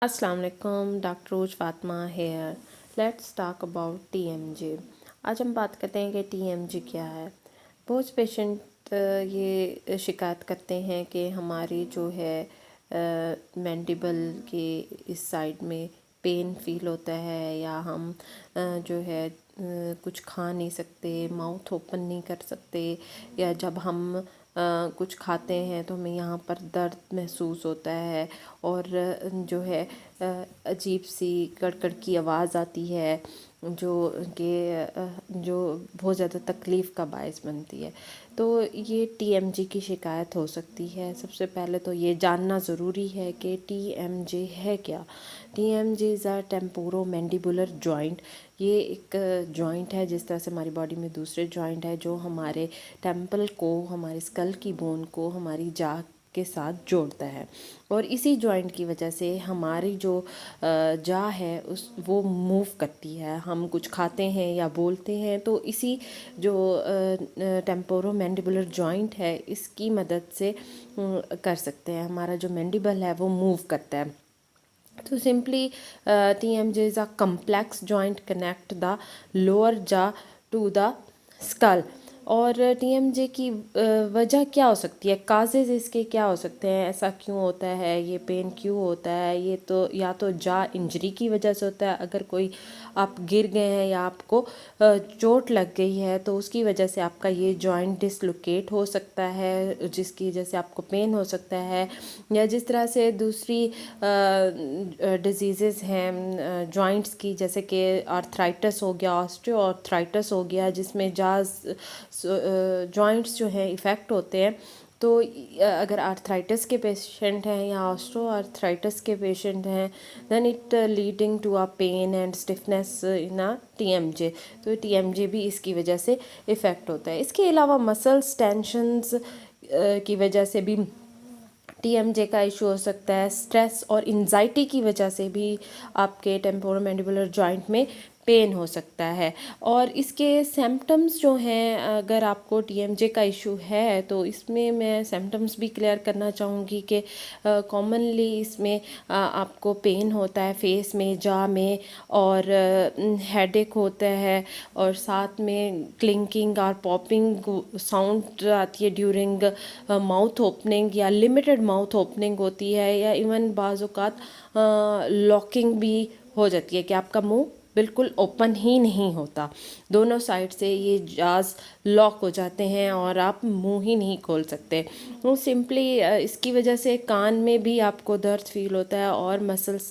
अस्सलाम वालेकुम, doctor Rose Fatima here. Let's talk about TMJ. आज हम बात करते हैं कि टीएमजे क्या है। बहुत पेशेंट ये शिकायत करते हैं कि हमारी जो है मैंडिबल के इस साइड में पेन फील होता है, या हम जो है कुछ खा नहीं सकते, माउथ ओपन नहीं कर सकते, या जब हम कुछ खाते हैं तो हमें यहाँ पर दर्द महसूस होता है, और जो है अजीब सी कड़कड़ की आवाज़ आती है जो जो बहुत ज़्यादा तकलीफ़ का बायस बनती है। तो ये टीएमजे की शिकायत हो सकती है। सबसे पहले तो ये जानना ज़रूरी है कि टीएमजे है क्या। TMJ is a temporo mandibular joint. ये एक जॉइंट है, जिस तरह से हमारी बॉडी में दूसरे जॉइंट है जो हमारे टेम्पल को, हमारे स्कल की बोन को हमारी जाह के साथ जोड़ता है, और इसी जॉइंट की वजह से हमारी जो जाह है वो मूव करती है। हम कुछ खाते हैं या बोलते हैं तो इसी जो टेम्पोरो मैंडिबुलर जॉइंट है इसकी मदद से कर सकते हैं। हमारा जो मैंडिबल है वो मूव करता है। तो simply TMJ is a complex joint connect the lower jaw to the skull। और TMJ की वजह क्या हो सकती है, काजेज़ इसके क्या हो सकते हैं, ऐसा क्यों होता है, ये पेन क्यों होता है। ये तो या तो जा इंजरी की वजह से होता है, अगर कोई आप गिर गए हैं या आपको चोट लग गई है तो उसकी वजह से आपका ये जॉइंट डिसलोकेट हो सकता है, जिसकी वजह से आपको पेन हो सकता है। या जिस तरह से दूसरी डिजीज़ हैं जॉइंट्स की, जैसे कि आर्थराइटिस हो गया, ऑस्टियो आर्थराइटिस हो गया, जिसमें जाज जॉइंट्स जो हैं इफ़ेक्ट होते हैं। तो अगर आर्थराइटिस के पेशेंट हैं या ऑस्टियो आर्थराइटिस के पेशेंट हैं, then it leading to a pain and stiffness in a TMJ। तो TMJ भी इसकी वजह से इफ़ेक्ट होता है। इसके अलावा मसल्स टेंशन्स की वजह से भी TMJ का इशू हो सकता है। स्ट्रेस और एंजाइटी की वजह से भी आपके टेम्पोरोमैंडिबुलर जॉइंट में पेन हो सकता है। और इसके सिम्पटम्स जो हैं, अगर आपको TMJ का इशू है तो इसमें मैं सिम्पटम्स भी क्लियर करना चाहूँगी कि कॉमनली इसमें आपको पेन होता है फेस में, जा में, और हेडेक होता है, और साथ में क्लिंकिंग और पॉपिंग साउंड आती है ड्यूरिंग माउथ ओपनिंग, या लिमिटेड माउथ ओपनिंग होती है, या इवन बाज़ औक़ात लॉकिंग भी हो जाती है कि आपका मुंह बिल्कुल ओपन ही नहीं होता, दोनों साइड से ये जाज लॉक हो जाते हैं और आप मुंह ही नहीं खोल सकते। वो सिंपली इसकी वजह से कान में भी आपको दर्द फील होता है और मसल्स